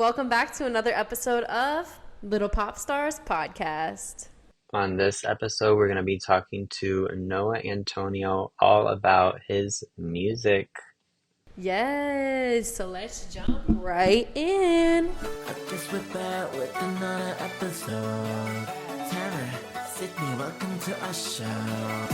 Welcome back to another episode of Little Pop Stars Podcast. On this episode, we're going to be talking to Noah Antonio all about his music. Yes, so let's jump right in. I guess we're back with another episode. Tanner, Sydney, welcome to our show.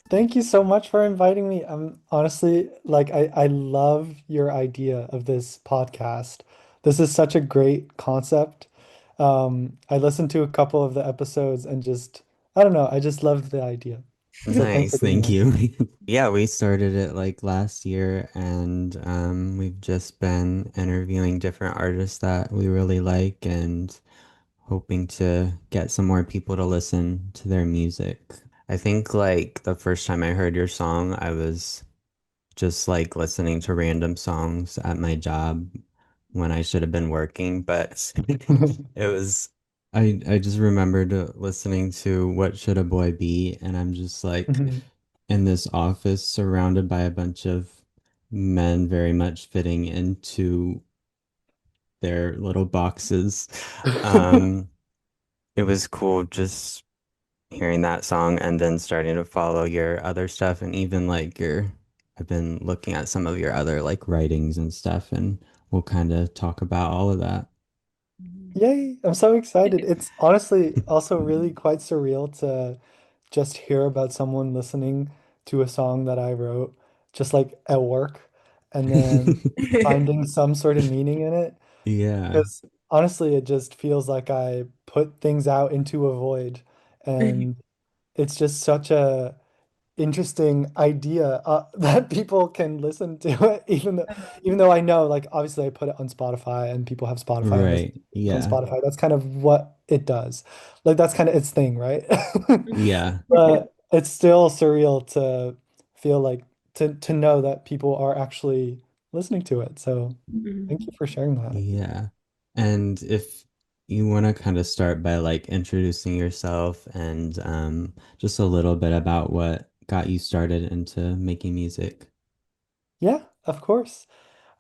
Thank you so much for inviting me. I'm honestly I love your idea of this podcast. This is such a great concept. I listened to a couple of the episodes and I don't know, I just loved the idea. So thanks for Nice, being thank here. you. Yeah, we started it like last year and we've just been interviewing different artists that we really like and hoping to get some more people to listen to their music. I think like the first time I heard your song, I was just like listening to random songs at my job when I should have been working, but it was I just remembered listening to What Should a Boy Be, and I'm just like Mhm. in this office surrounded by a bunch of men very much fitting into their little boxes. Um, it was cool just hearing that song and then starting to follow your other stuff and even like I've been looking at some of your other like writings and stuff and we'll kind of talk about all of that. Yay, I'm so excited. It's honestly also really quite surreal to just hear about someone listening to a song that I wrote just like at work and then finding some sort of meaning in it. Yeah, Because honestly, it just feels like I put things out into a void, and it's just such a interesting idea that people can listen to it, even though I know, like, obviously, I put it on Spotify, and people have Spotify and listen right. to it on Yeah. Spotify. That's kind of what it does. Like, that's kind of its thing, right? Yeah. But it's still surreal to feel like to know that people are actually listening to it. So, thank you for sharing that. Yeah. And if you want to kind of start by like introducing yourself and just a little bit about what got you started into making music. Yeah, of course.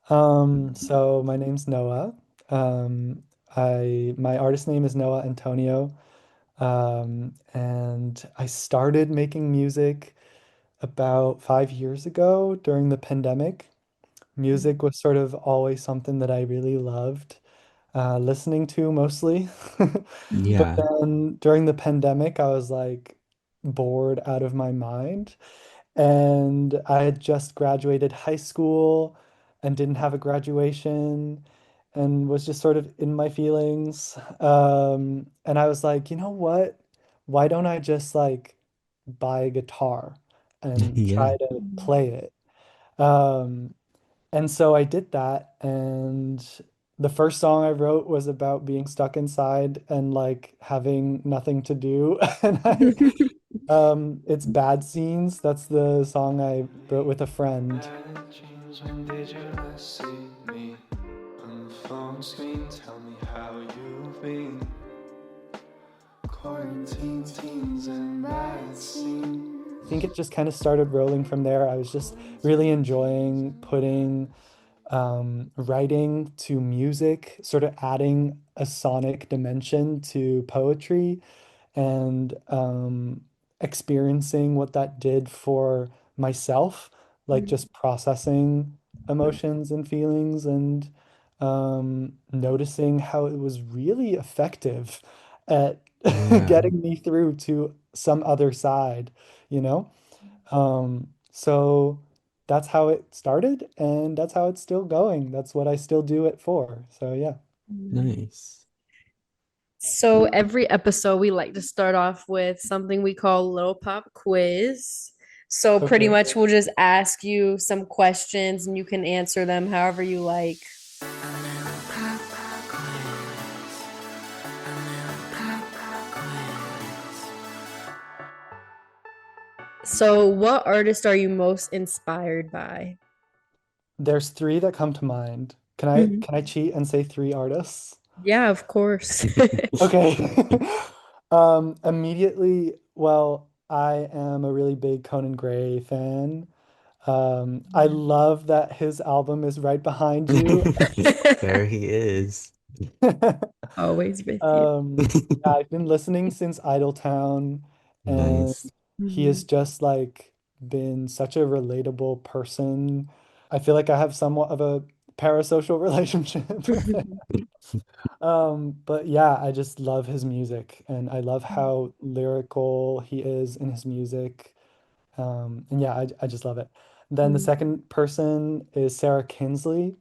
So my name's Noah. My artist name is Noah Antonio. And I started making music about 5 years ago during the pandemic. Music was sort of always something that I really loved, listening to mostly. But Yeah. then during the pandemic, I was like bored out of my mind. And I had just graduated high school and didn't have a graduation and was just sort of in my feelings. And I was like, you know what? Why don't I just like buy a guitar and Yeah. try to play it? Um, and so I did that. And the first song I wrote was about being stuck inside and like having nothing to do. And it's Bad Scenes. That's the song I wrote with a friend. Bad dreams, when did you last see me? On the phone screen, tell me how you've been. Quarantine teens and bad scenes. I think it just kind of started rolling from there. I was just really enjoying putting writing to music, sort of adding a sonic dimension to poetry and experiencing what that did for myself, like just processing emotions and feelings and noticing how it was really effective at Yeah. getting me through to some other side, you know? So that's how it started, and that's how it's still going. That's what I still do it for. So yeah. Nice. So every episode we like to start off with something we call Little Pop Quiz. So pretty Okay. much we'll just ask you some questions and you can answer them however you like. A little pop quiz. A little pop quiz. So what artist are you most inspired by? There's three that come to mind. Can I cheat and say three artists? Yeah, of course. Okay. Immediately, well, I am a really big Conan Gray fan. I love that his album is right behind you. There he is. Always with you. Yeah, I've been listening since Idletown, and Nice. he has just like been such a relatable person. I feel like I have somewhat of a parasocial relationship. But yeah, I just love his music, and I love how lyrical he is in his music. And yeah, I just love it. Then the second person is Sarah Kinsley.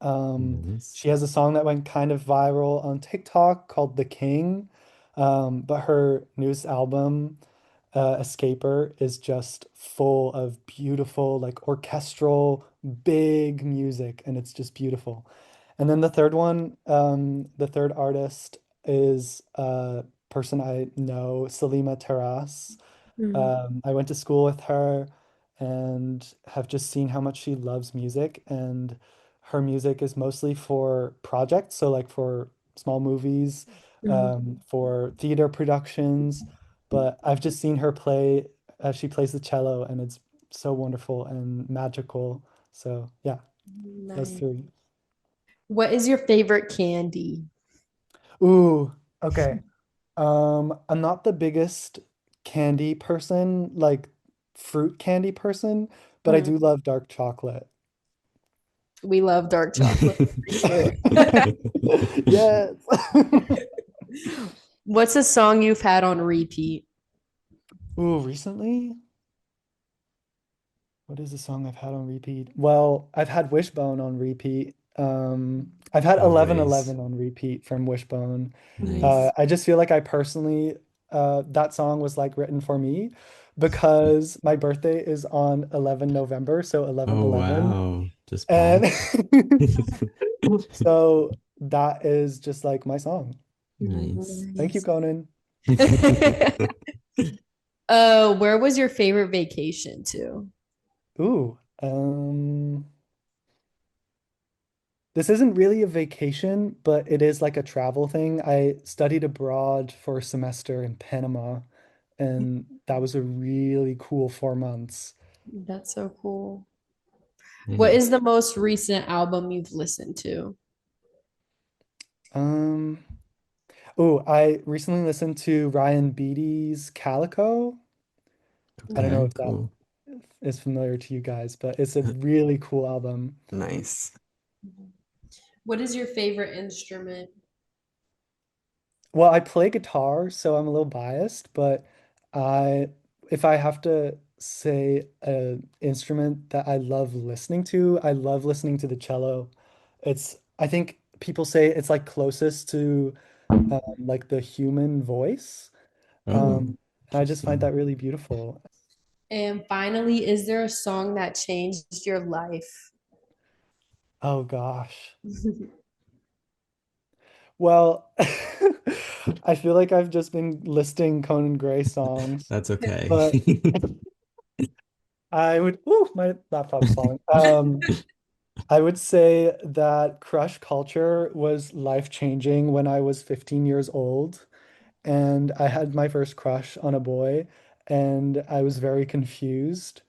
Um, Nice. she has a song that went kind of viral on TikTok called The King. But her newest album, Escaper, is just full of beautiful, like orchestral, big music, and it's just beautiful. And then the third one, the third artist is a person I know, Selima Terras. I went to school with her and have just seen how much she loves music. And her music is mostly for projects, so like for small movies, for theater productions. But I've just seen her play as she plays the cello, and it's so wonderful and magical. So yeah, those Nice. three. What is your favorite candy? Ooh, okay. I'm not the biggest candy person, like fruit candy person, but I Mm, do love dark chocolate. we love dark chocolate for you. Yes. What's a song you've had on repeat? Ooh, recently, what is the song I've had on repeat? Well, I've had Wishbone on repeat. I've had Always. 1111 on repeat from Wishbone. Nice. I just feel like I personally, that song was like written for me because my birthday is on 11 November, so Oh 1111. wow. Just And passed. so that is just like my song. Nice. Thank you, Nice. Conan. Where was your favorite vacation to? Ooh, this isn't really a vacation, but it is like a travel thing. I studied abroad for a semester in Panama, and that was a really cool 4 months. That's so cool. What is Nice. the most recent album you've listened to? Um, oh, I recently listened to Ryan Beatty's Calico. I don't know Okay, if that cool. is familiar to you guys, but it's a really cool album. Nice. What is your favorite instrument? Well, I play guitar, so I'm a little biased, but I if I have to say an instrument that I love listening to, I love listening to the cello. I think people say it's like closest to like the human voice. Oh, And I just find interesting. that really beautiful. And finally, is there a song that changed your life? Oh gosh. Well, I feel like I've just been listing Conan Gray songs, That's okay. but I would, ooh, my laptop's falling. I would say that crush culture was life-changing when I was 15 years old, and I had my first crush on a boy, and I was very confused,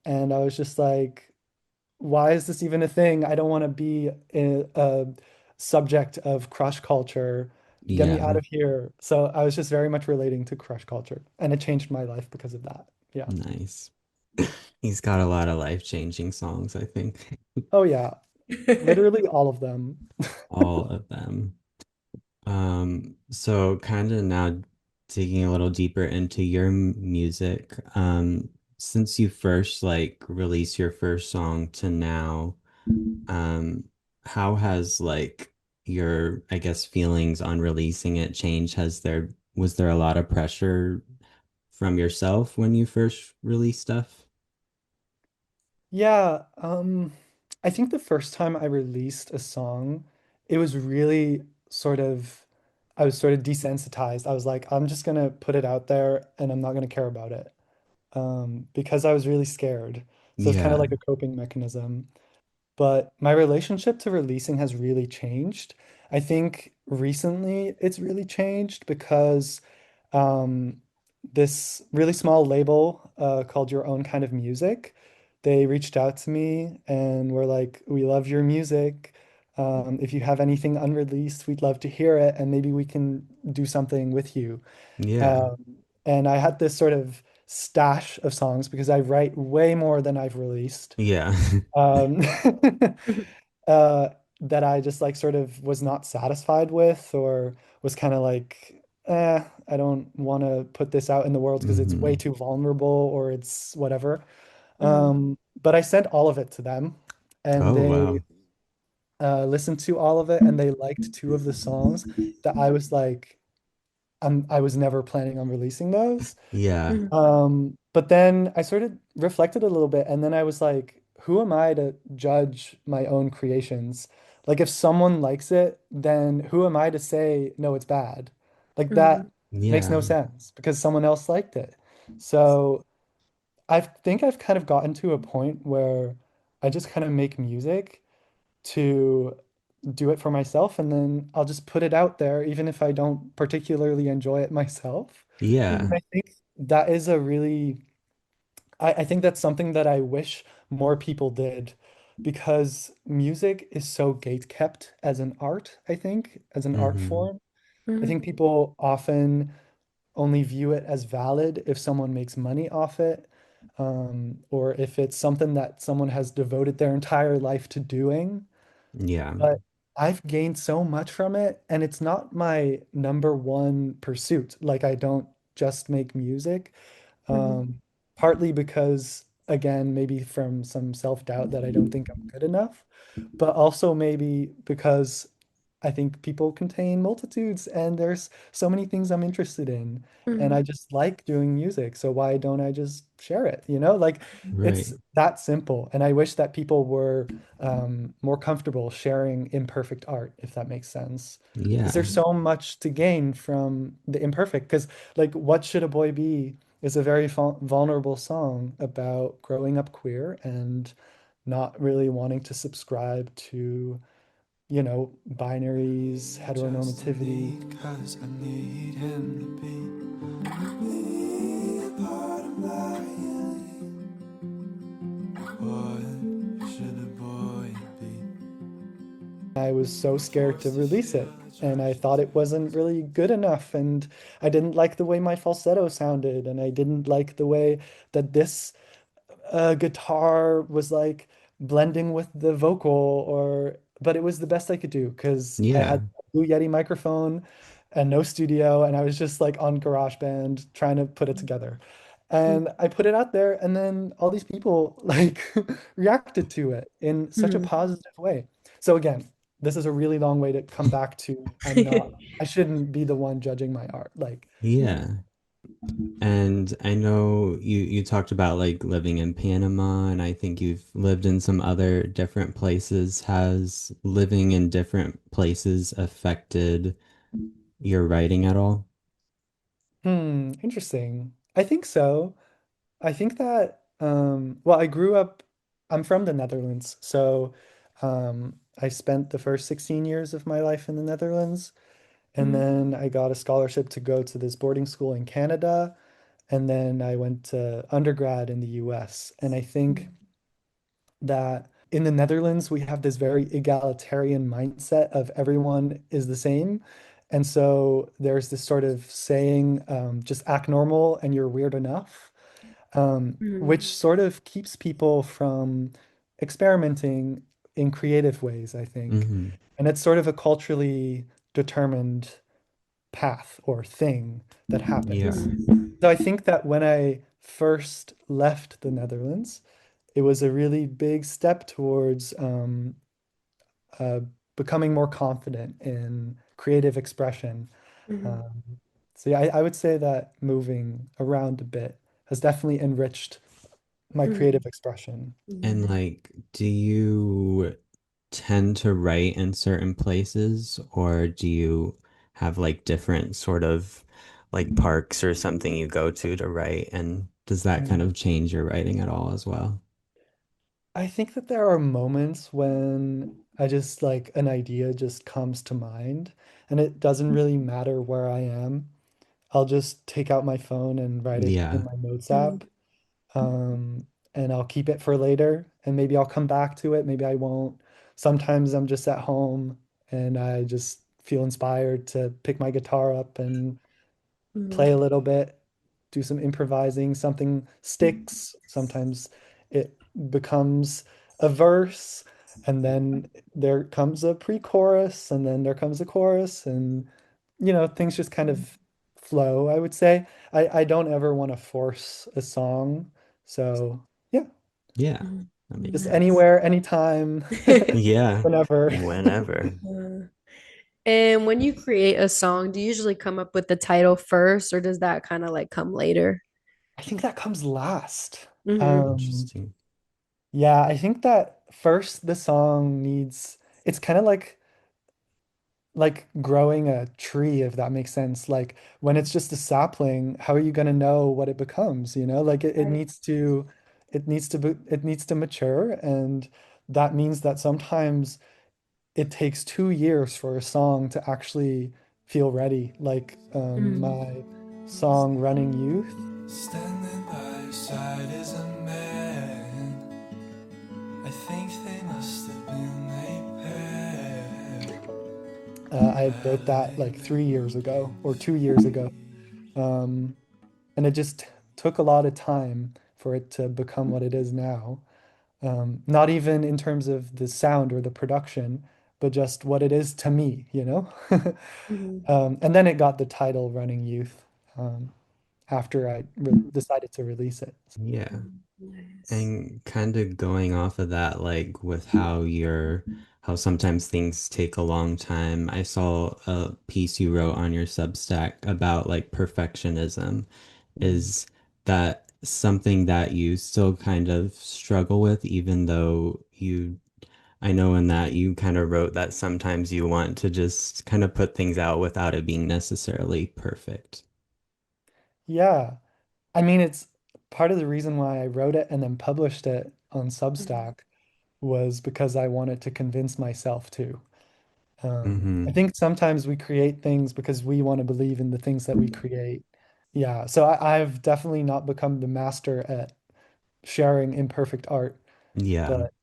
and I was just like, why is this even a thing? I don't want to be a subject of crush culture. Get me out Yeah, of here. So I was just very much relating to crush culture, and it changed my life because of that. Yeah. nice. He's got a lot of life-changing songs, I think. Oh yeah, literally all of them. All of them. So kind of now digging a little deeper into your music, since you first like released your first song to now, um, how has like your, I guess, feelings on releasing it changed? Was there a lot of pressure from yourself when you first released stuff? Yeah, I think the first time I released a song, it was really sort of, I was sort of desensitized. I was like, I'm just gonna put it out there and I'm not gonna care about it. Because I was really scared. So it's kind of Yeah. like a coping mechanism. But my relationship to releasing has really changed. I think recently it's really changed because um, this really small label called Your Own Kind of Music, they reached out to me and were like, "We love your music. If you have anything unreleased, we'd love to hear it, and maybe we can do something with you." Yeah. And I had this sort of stash of songs because I write way more than I've released. Yeah. Um, uh, that I just like sort of was not satisfied with, or was kind of like, I don't want to put this out in the world because it's way hmm too vulnerable or it's whatever. Mhm. But I sent all of it to them, and Oh, they wow. listened to all of it, and they liked two of the songs that I was like, I was never planning on releasing those. Yeah. Mhm. But then I sort of reflected a little bit, and then I was like, who am I to judge my own creations? Like, if someone likes it, then who am I to say, no, it's bad? Like, that Mhm. makes Yeah. no sense because someone else liked it. So I think I've kind of gotten to a point where I just kind of make music to do it for myself, and then I'll just put it out there, even if I don't particularly enjoy it myself. Yeah. Mhm. I think that is a really I think that's something that I wish more people did because music is so gate kept as an art, I think, as an art hmm form. I Mhm. think people often only view it as valid if someone makes money off it, or if it's something that someone has devoted their entire life to doing. Yeah. But I've gained so much from it, and it's not my number one pursuit. Like, I don't just make music. Mhm. Um, Partly because, again, maybe from some self-doubt that I don't think I'm good enough, but also maybe because I think people contain multitudes and there's so many things I'm interested in. And I Mhm. just like doing music. So why don't I just share it? Like it's Right. that simple. And I wish that people were more comfortable sharing imperfect art, if that makes sense. Because Yeah. there's so much to gain from the imperfect. Because, like, What Should a Boy Be is a very vulnerable song about growing up queer and not really wanting to subscribe to, binaries, Just a heteronormativity. need, cause I need him to be a part of my reality. What should a boy be? I was so scared to Forced to release feel it. the And I trash thought it wasn't really good enough. And I didn't like the way my falsetto sounded. And I didn't like the way that this guitar was like blending with the vocal, but it was the best I could do because I had Yeah. a Blue Yeti microphone and no studio, and I was just like on GarageBand trying to put it together. And I put it out there, and then all these people like reacted to it in such a Mhm. positive way. So again, this is a really long way to come back to I shouldn't be the one judging my art. Like, Yeah. And I know you talked about like living in Panama, and I think you've lived in some other different places. Has living in different places affected your writing at all? interesting. I think so. I think that, well, I'm from the Netherlands. So I spent the first 16 years of my life in the Netherlands. And Mhm. then I got a scholarship to go to this boarding school in Canada. And then I went to undergrad in the US. And I think that in the Netherlands, we have this very egalitarian mindset of everyone is the same. And so there's this sort of saying, just act normal and you're weird enough, Mhm. which sort of keeps people from experimenting in creative ways, I think. hmm And it's sort of a culturally determined path or thing that happens. Yeah. Mhm. So I think that when I first left the Netherlands, it was a really big step towards uh, becoming more confident in creative expression. Mhm. Um, so yeah, I would say that moving around a bit has definitely enriched my Mhm. creative expression. And Mhm. like, do you tend to write in certain places, or do you have like different sort of like parks or something you go to write? And does that kind Mm. of change your writing at all as well? I think that there are moments when I just like an idea just comes to mind, and it doesn't really matter where I am. I'll just take out my phone and write it in Yeah. my notes Mhm. app. Um, and I'll keep it for later, and maybe I'll come back to it, maybe I won't. Sometimes I'm just at home and I just feel inspired to pick my guitar up and Mhm. play a little bit, do some improvising, something sticks. Sometimes it becomes a verse, and then there comes a pre-chorus, and then there comes a chorus, and things just kind of flow, I would say. I don't ever want to force a song. So, yeah, Yeah. Mhm. That makes just Nice. sense. anywhere, anytime, Yeah. whenever. Whenever. Uh, and when you create a song, do you usually come up with the title first, or does that kind of like come later? I think that comes last. Hmm. Um, Interesting. Yeah, I think that first the song needs, it's kind of like growing a tree, if that makes sense. Like when it's just a sapling, how are you going to know what it becomes, you know? Like it Right. needs to it needs to mature, and that means that sometimes it takes 2 years for a song to actually feel ready. Like Mm. my song Running Youth. Standing by your side is a man. I think they must have been a pair. I wrote that like 3 years ago or 2 years ago. Um, and it just took a lot of time for it to become what it is now. Not even in terms of the sound or the production, but just what it is to me, you know? Mhm. And then it got the title Running Youth after I re decided to release it. Yeah. Mhm. Nice. And kind of going off of that, like with how sometimes things take a long time. I saw a piece you wrote on your Substack about like perfectionism. Mm. Is that something that you still kind of struggle with, even though I know in that you kind of wrote that sometimes you want to just kind of put things out without it being necessarily perfect. Yeah. I mean, it's part of the reason why I wrote it and then published it on Mhm. Substack was because I wanted to convince myself to. I Mm-hmm. think sometimes we create things because we want to believe in the things that we create. Yeah, so I've definitely not become the master at sharing imperfect art, Yeah. but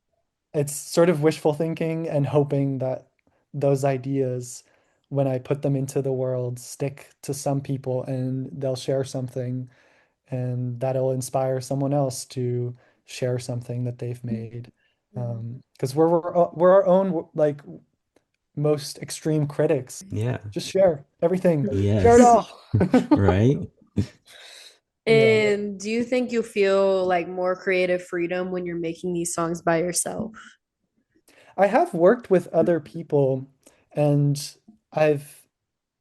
it's sort of wishful thinking and hoping that those ideas, when I put them into the world, stick to some people and they'll share something, and that'll inspire someone else to share something that they've made. Mhm. Because we're our own like most extreme critics. Yeah. Just share everything. Share it Yes. all. Right? Yeah. And do you think you feel like more creative freedom when you're making these songs by yourself? I have worked with other people, and I've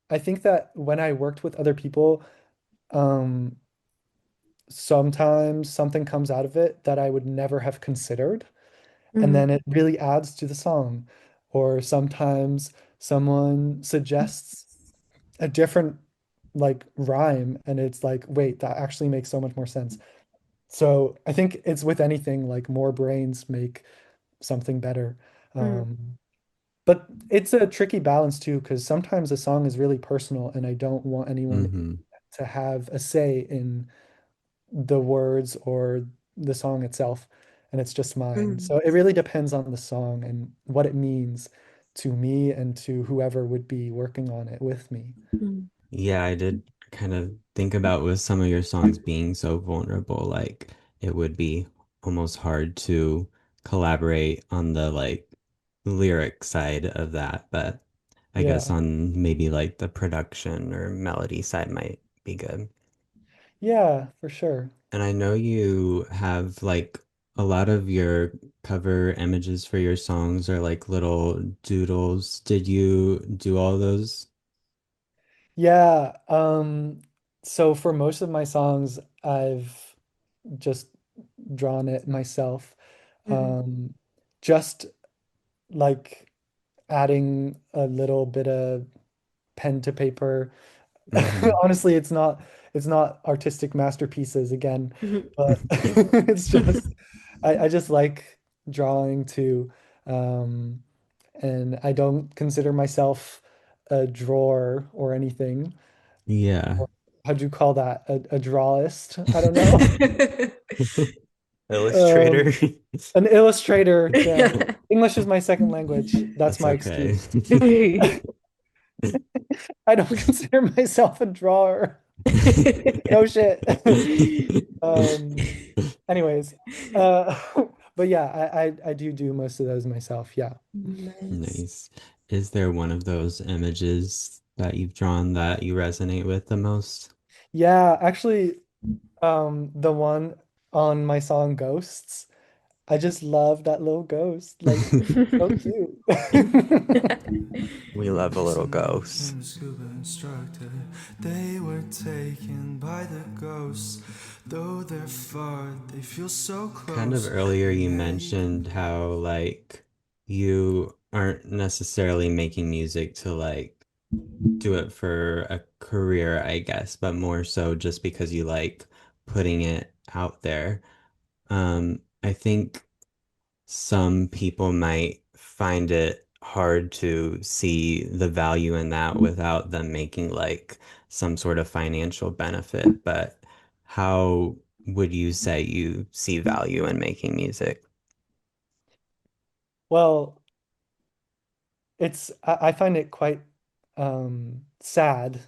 I think that when I worked with other people, um, sometimes something comes out of it that I would never have considered, and Mhm. then it really adds to the song. Or sometimes someone suggests a different like rhyme, and it's like, wait, that actually makes so much more sense. So I think it's with anything, like more brains make something better. Mhm. But it's a tricky balance too, because sometimes a song is really personal and I don't want anyone Mm-hmm. to have a say in the words or the song itself. And it's just mine. Mhm. So it really depends on the song and what it means to me and to whoever would be working on it with me. Mhm. Yeah, I did kind of think about with some of your songs being so vulnerable, like it would be almost hard to collaborate on the like lyric side of that, but I guess Yeah. on maybe like the production or melody side might be good. Yeah, for sure. And I know you have like a lot of your cover images for your songs are like little doodles. Did you do all those? Yeah. So for most of my songs, I've just drawn it myself. Mhm. Um, just like adding a little bit of pen to paper. Mm-hmm. Honestly, it's not artistic masterpieces again, Mhm. but it's just I just like drawing too. Um, and I don't consider myself a drawer or anything. Yeah. Or how'd you call that? A drawist? I don't know. Illustrator. Um, an illustrator. Yeah. Yeah. English is my second language. That's That's my okay. excuse. I don't consider myself a drawer. No shit. Um, anyways, uh, but yeah, I do most of those myself. Yeah. Nice. Nice. Is there one of those images that you've drawn that you resonate with the most? Yeah, actually, the one on my song Ghosts, I just love that little ghost. Like, so cute. We love a little From the ghost. scuba instructor, they were taken by the ghosts. Though they're far, they feel so Kind of close. earlier And you they mentioned how like you aren't necessarily making music to like do it for a career, I guess, but more so just because you like putting it out there. I think some people might find it hard to see the value in that without them making like some sort of financial benefit. But how would you say you see value in making music? Well, I find it quite sad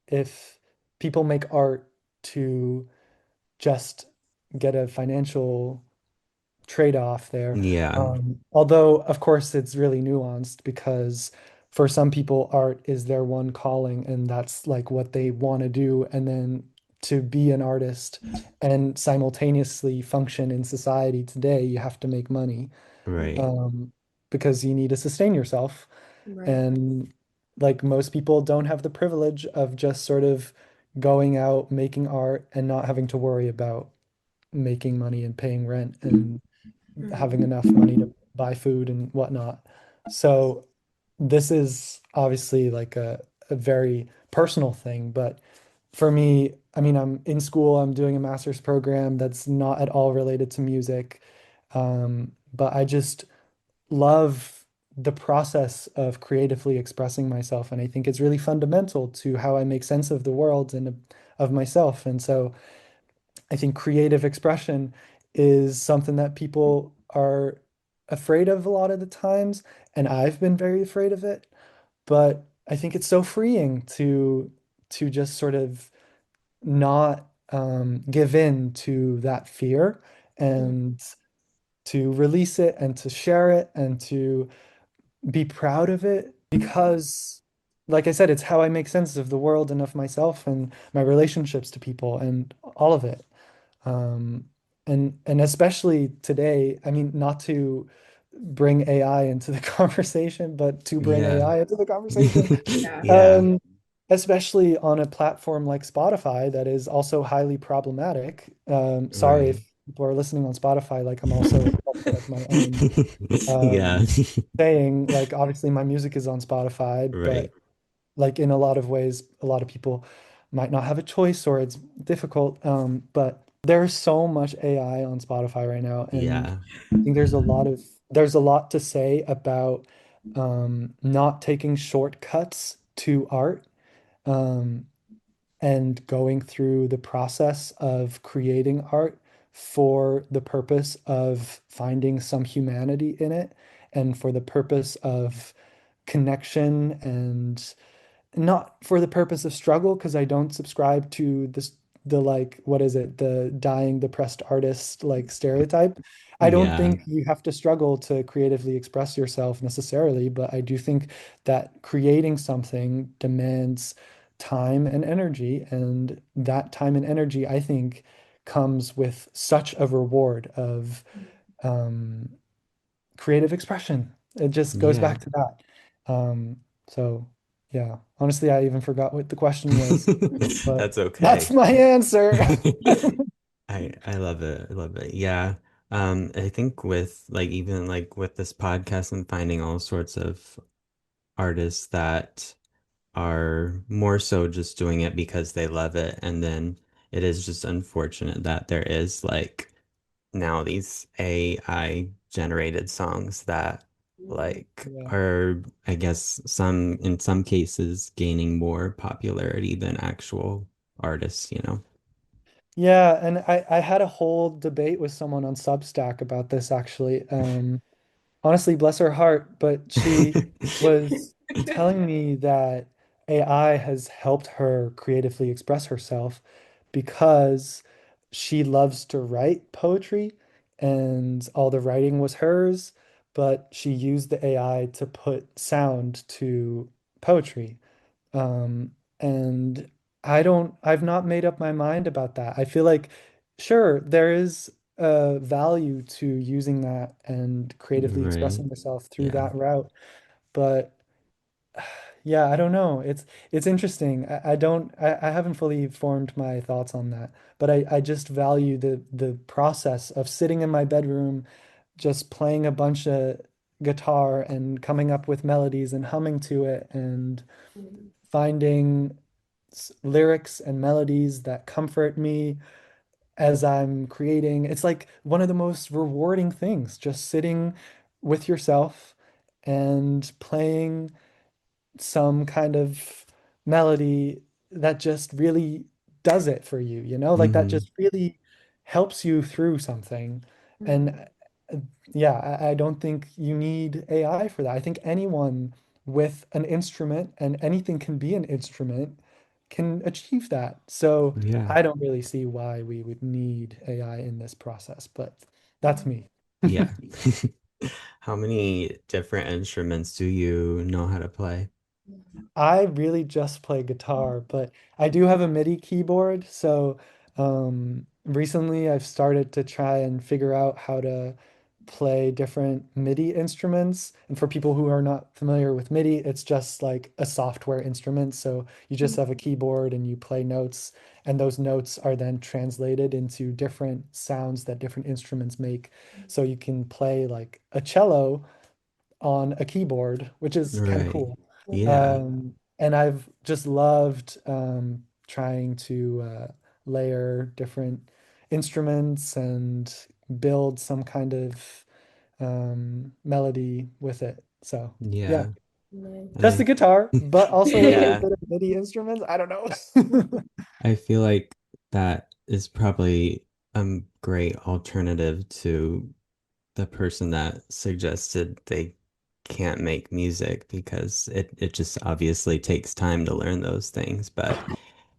if people make art to just get a financial trade-off there. Yeah, Although, of course, it's really nuanced because for some people, art is their one calling and that's like what they want to do. And then to be an artist and simultaneously function in society today, you have to make money, right. um, because you need to sustain yourself. Right. And like most people don't have the privilege of just sort of going out, making art, and not having to worry about making money and paying rent and having Mhm. enough money to buy food and whatnot. So this is obviously like a very personal thing, but for me, I mean, I'm in school, I'm doing a master's program that's not at all related to music. But I just love the process of creatively expressing myself. And I think it's really fundamental to how I make sense of the world and of myself. And so I think creative expression is something that people are afraid of a lot of the times. And I've been very afraid of it. But I think it's so freeing to just sort of not give in to that fear and to release it and to share it and to be proud of it because, like I said, it's how I make sense of the world and of myself and my relationships to people and all of it. Um, and especially today, I mean, not to bring AI into the conversation, but to bring Yeah. AI into the conversation, Yeah. Yeah, um, especially on a platform like Spotify that is also highly problematic. Sorry right. if people are listening on Spotify, like I'm also a culprit of my own. Yeah, Um, saying like obviously my music is on Spotify, right. but like in a lot of ways, a lot of people might not have a choice or it's difficult. But there's so much AI on Spotify right now, and Yeah, I think there's a lot to say about not taking shortcuts to art, um, and going through the process of creating art for the purpose of finding some humanity in it and for the purpose of connection and not for the purpose of struggle, because I don't subscribe to this the like what is it, the dying depressed artist like stereotype. I don't yeah, think you have to struggle to creatively express yourself necessarily, but I do think that creating something demands time and energy, and that time and energy I think comes with such a reward of um, creative expression. It just goes yeah. back to that. Um, so yeah, honestly, I even forgot what the question was, but That's that's okay. my answer. I love it. I love it. Yeah. I think with like even like with this podcast and finding all sorts of artists that are more so just doing it because they love it. And then it is just unfortunate that there is like now these AI generated songs that like Yeah. are, I guess, some in some cases gaining more popularity than actual artists, you know? Yeah, and I had a whole debate with someone on Substack about this actually. Honestly, bless her heart, but she was telling me that AI has helped her creatively express herself because she loves to write poetry and all the writing was hers, but she used the AI to put sound to poetry. Um, and I've not made up my mind about that. I feel like, sure, there is a value to using that and creatively Right. expressing yourself through Yeah. that route. But yeah, I don't know. It's interesting. I haven't fully formed my thoughts on that. But I just value the process of sitting in my bedroom, just playing a bunch of guitar and coming up with melodies and humming to it and finding lyrics and melodies that comfort me as I'm creating. It's like one of the most rewarding things, just sitting with yourself and playing some kind of melody that just really does it for you, like that Hmm. just really helps you through something. And yeah, I don't think you need AI for that. I think anyone with an instrument, and anything can be an instrument, can achieve that. So Yeah. I don't really see why we would need AI in this process, but that's me. Yeah. How many different instruments do you know how to play? I really just play guitar, but I do have a MIDI keyboard. So recently I've started to try and figure out how to play different MIDI instruments. And for people who are not familiar with MIDI, it's just like a software instrument. So you just have a keyboard and you play notes, and those notes are then translated into different sounds that different instruments make. So you can play like a cello on a keyboard, which is kind of Right. cool. Yeah. And I've just loved trying to layer different instruments and build some kind of melody with it. So yeah, Yeah. just the I guitar, but also a little yeah. bit of MIDI instruments. I don't know. I feel like that is probably a great alternative to the person that suggested they can't make music because it just obviously takes time to learn those things, but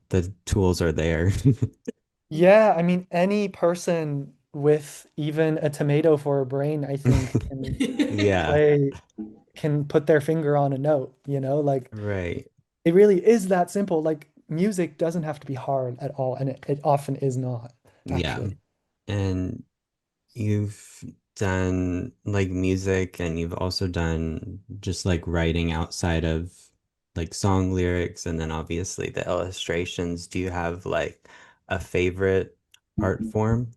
the tools are there. Yeah, I mean, any person with even a tomato for a brain, I think, can Yeah, play, can put their finger on a note, like right. it really is that simple. Like music doesn't have to be hard at all, and it often is not, Yeah. actually. And you've done like music and you've also done just like writing outside of like song lyrics and then obviously the illustrations. Do you have like a favorite art form?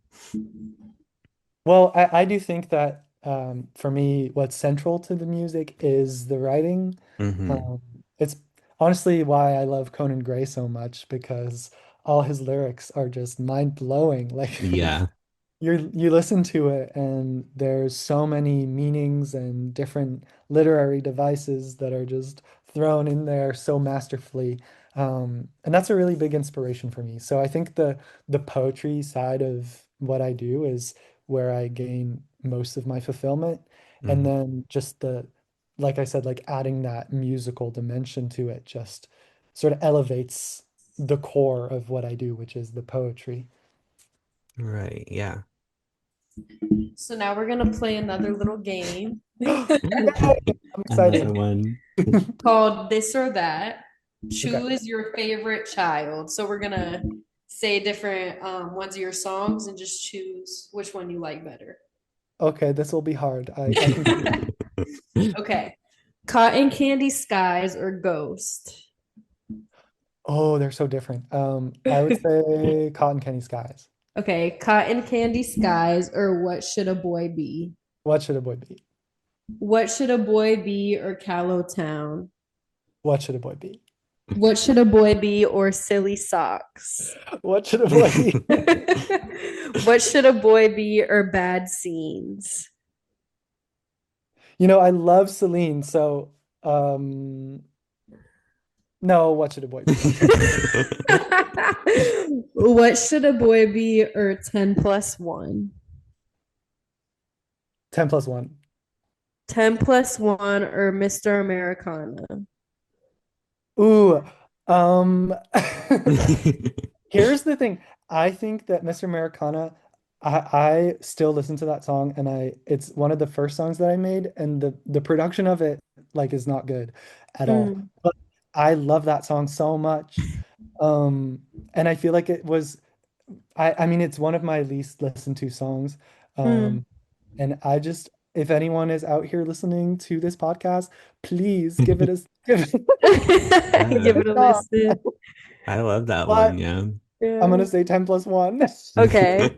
Well, I do think that for me, what's central to the music is the writing. Mm-hmm. It's honestly why I love Conan Gray so much, because all his lyrics are just mind-blowing. Like Yeah. you listen to it and there's so many meanings and different literary devices that are just thrown in there so masterfully. And that's a really big inspiration for me. So I think the poetry side of what I do is where I gain most of my fulfillment. And Mm-hmm. then just like I said, like adding that musical dimension to it just sort of elevates the core of what I do, which is the poetry. Right. Yeah. So now we're gonna play another little game I'm Another excited. one. called This or That. Okay. Choose your favorite child. So we're gonna say different ones of your songs and just choose which one you like better. Okay, this will be hard. I can do it. Okay. Cotton Candy Skies or Ghost? Oh, they're so different. I would say Cotton Candy Skies. Okay. Cotton Candy Skies or What Should a Boy Be? What should a boy be? What Should a Boy Be or Callow Town? What should a boy be? What Should a Boy Be or Silly Socks? What should a boy be? What Should a Boy Be or Bad Scenes? I love Celine, so um no, what should a boy be? Okay. What should a boy be or 10 plus 1? 10 plus 1. 10 plus 1 or Mr. Americana? Ooh, um here's the thing. I think that Mr. Americana, I still listen to that song, and it's one of the first songs that I made, and the production of it like is not good at all. Mm, But I love that song so much. Um and I feel like it was I mean it's one of my least listened to songs. mm. Um and I just if anyone is out here listening to this podcast, please give it a Yeah, Give give it it a a shot. listen. I love that one. But Yeah. I'm Yeah. gonna say 10 plus 1. Okay.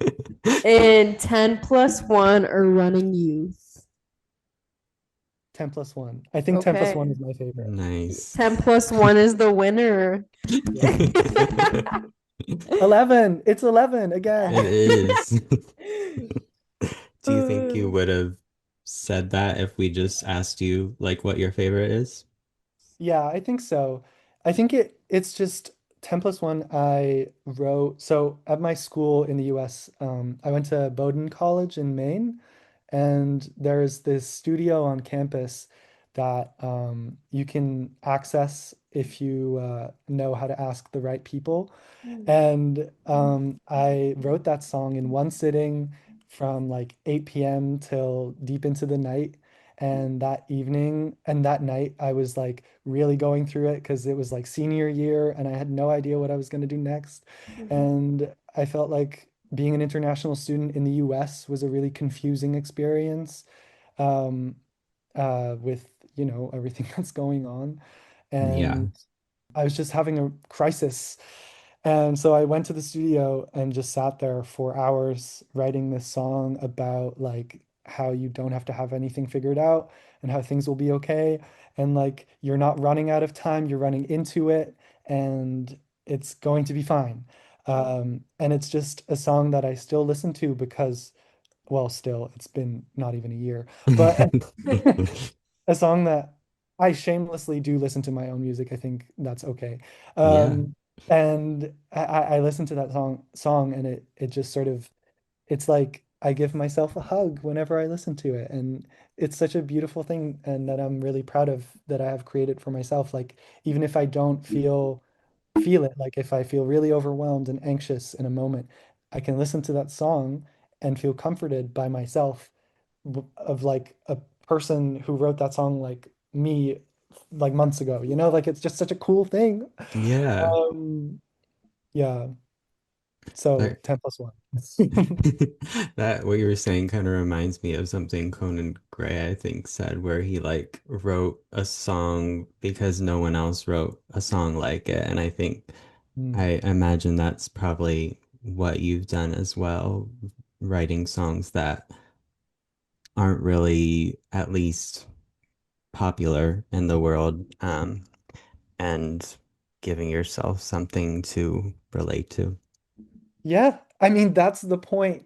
And 10 plus 1 or running youth? 10 plus 1. I think 10 plus Okay. 1 is my favorite. Nice. 10 plus 1 is the winner. Yeah. 11. It's 11 again. It is. Do you think you Uh, would have said that if we just asked you like what your favorite is? Yeah, I think so. I think it's just 10 plus 1 I wrote. So at my school in the US, I went to Bowdoin College in Maine, and there's this studio on campus that you can access if you know how to ask the right people. And I wrote that song in one sitting from like 8 p.m. till deep into the night. And that evening and that night, I was like really going through it because it was like senior year and I had no idea what I was going to do next. And I felt like being an international student in the US was a really confusing experience um, with, everything that's going on. Yeah. And I was just having a crisis. And so I went to the studio and just sat there for hours writing this song about like how you don't have to have anything figured out and how things will be okay. And like you're not running out of time, you're running into it and it's going to be fine. And it's just a song that I still listen to because, well, still, it's been not even a year, but a song that I shamelessly do listen to my own music. I think that's okay. Yeah. And I listen to that song and it just sort of it's like I give myself a hug whenever I listen to it. And it's such a beautiful thing and that I'm really proud of that I have created for myself. Like even if I don't feel it, like if I feel really overwhelmed and anxious in a moment, I can listen to that song and feel comforted by myself of like a person who wrote that song like me like months ago, like it's just such a cool thing. Yeah. Um, yeah, so That 10 plus 1. that what you were saying kind of reminds me of something Conan Gray, I think, said where he like wrote a song because no one else wrote a song like it. And I think Mm. I imagine that's probably what you've done as well, writing songs that aren't really at least popular in the world, and giving yourself something to relate to. Yeah, I mean that's the point.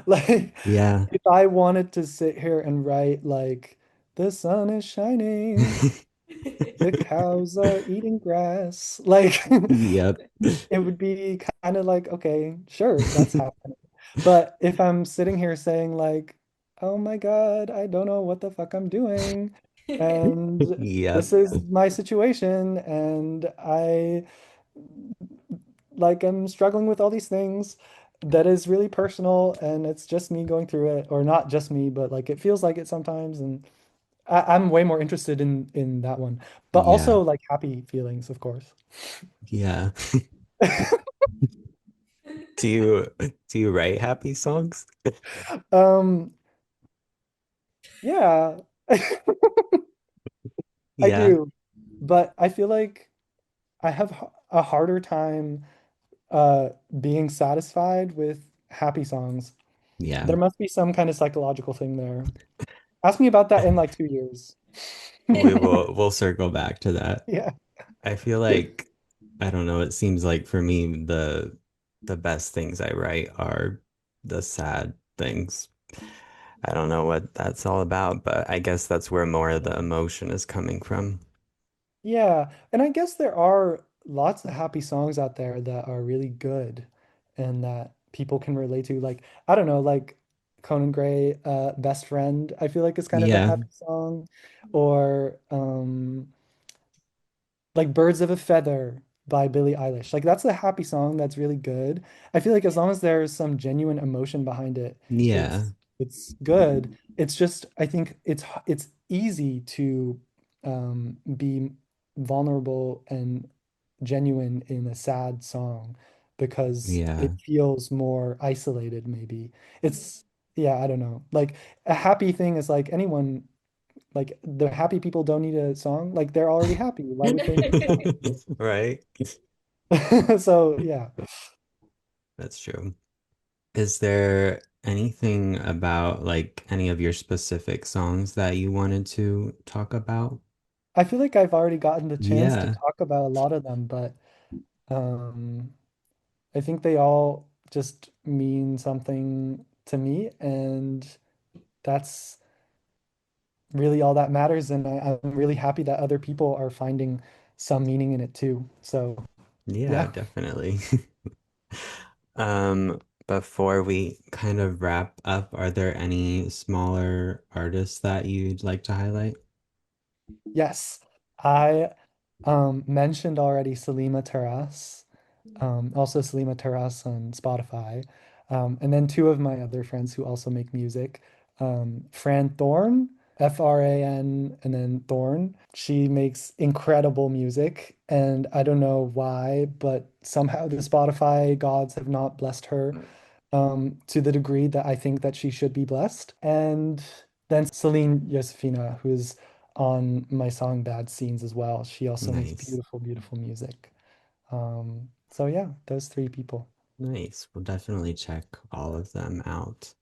Like Yeah. if I wanted to sit here and write like the sun is shining, the cows are eating grass, like Yep. it would be kind of like, okay, sure, that's happening. But if I'm sitting here saying like, oh my God, I don't know what the fuck I'm doing, and this Yep. is my situation, and I like am struggling with all these things that is really personal, and it's just me going through it, or not just me, but like it feels like it sometimes, and I'm way more interested in that one. But Yeah. also like happy feelings, of course. Yeah. Do you write happy songs? Um, yeah. I Yeah. do, but I feel like I have a harder time being satisfied with happy songs. Yeah. There must be some kind of psychological thing there. Ask me about that in like 2 years. We'll circle back to that. Yeah. I feel like I don't know, it seems like for me the best things I write are the sad things. I don't know what that's all about, but I guess that's where more of the emotion is coming from. Yeah, and I guess there are lots of happy songs out there that are really good and that people can relate to. Like, I don't know, like Conan Gray, Best Friend, I feel like is kind of a Yeah, happy song. Or like Birds of a Feather by Billie Eilish. Like that's a happy song that's really good. I feel like as long as there's some genuine emotion behind it, yeah, it's good. It's just I think it's easy to be vulnerable and genuine in a sad song because it yeah. feels more isolated maybe. It's yeah, I don't know. Like a happy thing is like anyone like the happy people don't need a song. Like they're already happy. Why would they need Right? a song? So yeah, That's true. Is there anything about like any of your specific songs that you wanted to talk about? I feel like I've already gotten the chance to Yeah, talk about a lot of them, but um, I think they all just mean something to me, and that's really all that matters. And I'm really happy that other people are finding some meaning in it too. So yeah, yeah. definitely. Before we kind of wrap up, are there any smaller artists that you'd like to highlight? Yes, I mentioned already Selima Terras, also Selima Terras on Spotify, and then two of my other friends who also make music, Fran Thorn, Fran, and then Thorn. She makes incredible music, and I don't know why, but somehow the Spotify gods have not blessed her to the degree that I think that she should be blessed. And then Celine Josephina, who's on my song Bad Scenes as well. She also makes Nice. beautiful, beautiful music. So yeah, those three people. Nice. We'll definitely check all of them out.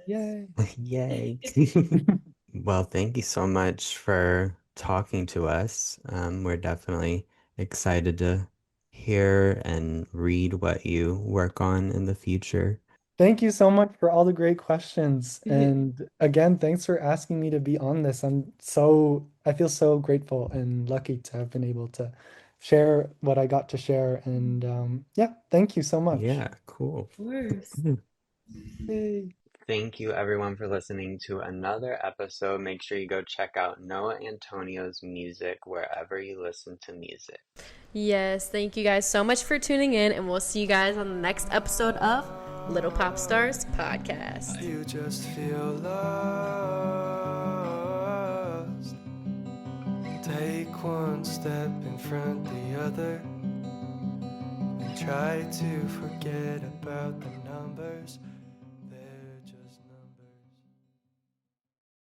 Yay. Yay. Well, thank you so much for talking to us. We're definitely excited to hear and read what you work on in the future. Thank you so much for all the great questions. And again, thanks for asking me to be on this. I feel so grateful and lucky to have been able to share what I got to share. And yeah, thank you so much. Yeah, cool. Course. Yay. Thank you everyone for listening to another episode. Make sure you go check out Noah Antonio's music wherever you listen to music. Yes, thank you guys so much for tuning in, and we'll see you guys on the next episode of Little Pop Stars Podcast. You just feel lost. Take one step in front the other and try to forget about the numbers.